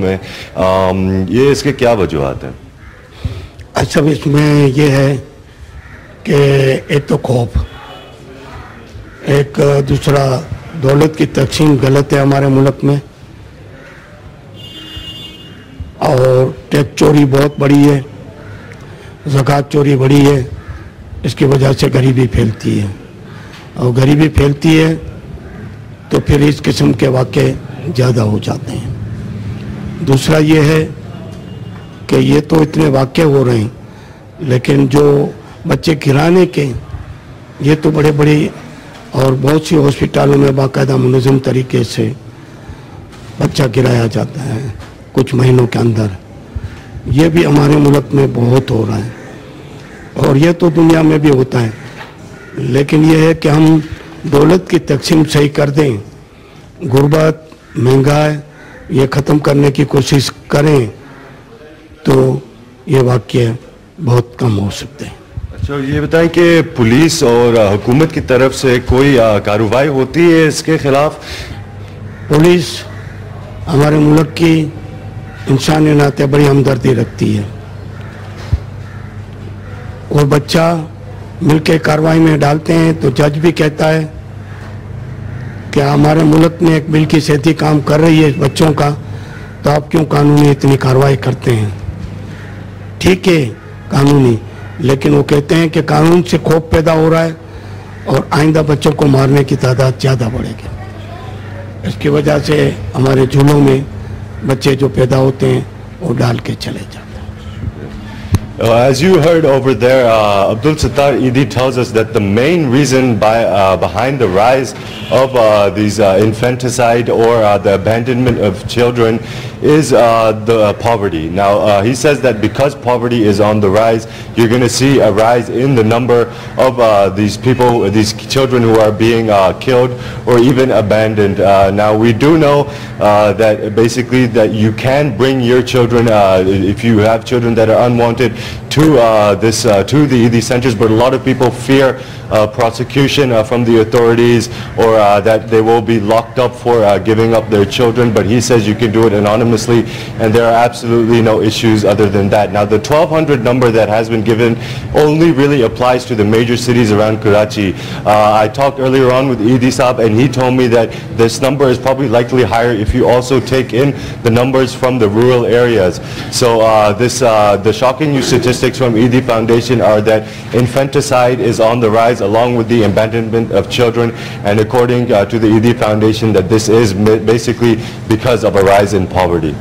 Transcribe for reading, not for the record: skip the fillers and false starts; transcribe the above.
में, ये इसके क्या वजूहात हैं? अच्छा, इसमें ये है कि एक तो खौफ, एक दूसरा दौलत की तकसीम गलत है हमारे मुल्क में, और टैक्स चोरी बहुत बड़ी है, ज़कात चोरी बड़ी है। इसकी वजह से गरीबी फैलती है, और गरीबी फैलती है तो फिर इस किस्म के वाक़े ज़्यादा हो जाते हैं। दूसरा ये है कि ये तो इतने वाक़े हो रहे हैं, लेकिन जो बच्चे गिराने के, ये तो बड़े बड़े, और बहुत सी हॉस्पिटलों में बाकायदा मुनज़्ज़म तरीके से बच्चा गिराया जाता है कुछ महीनों के अंदर। ये भी हमारे मुल्क में बहुत हो रहा है, और ये तो दुनिया में भी होता है। लेकिन ये है कि हम दौलत की तकसीम सही कर दें, गुर्बत, महंगाई ये ख़त्म करने की कोशिश करें, तो ये वाक़ये बहुत कम हो सकते हैं। अच्छा, ये बताएं कि पुलिस और हुकूमत की तरफ से कोई कार्रवाई होती है इसके खिलाफ? पुलिस हमारे मुल्क की इंसानी नाते बड़ी हमदर्दी रखती है, और बच्चा मिलके कार्रवाई में डालते हैं तो जज भी कहता है कि हमारे मुल्क में एक बिल की सेहती काम कर रही है बच्चों का, तो आप क्यों कानूनी इतनी कार्रवाई करते हैं? ठीक है कानूनी, लेकिन वो कहते हैं कि कानून से खौफ पैदा हो रहा है और आइंदा बच्चों को मारने की तादाद ज़्यादा बढ़ेगी। इसकी वजह से हमारे झूलों में बच्चे जो पैदा होते हैं वो डाल के चले जाते हैं। As you heard over there, Abdul Sattar Eidi tells us that the main reason behind the rise of these infanticide or the abandonment of children is the poverty. Now, he says that because poverty is on the rise, you're going to see a rise in the number of these people, these children who are being killed or even abandoned. Now, we do know that basically that you can bring your children, if you have children that are unwanted, to the Eidi centers, but a lot of people fear prosecution from the authorities, or that they will be locked up for giving up their children. But he says you can do it anonymously, and there are absolutely no issues other than that. Now, the 1200 number that has been given only really applies to the major cities around Karachi. I talked earlier on with Eidi Saab, and he told me that this number is probably likely higher if you also take in the numbers from the rural areas. So the shocking news statistics from Eidi Foundation are that infanticide is on the rise along with the abandonment of children, and according to the Eidi Foundation, that this is basically because of a rise in poverty.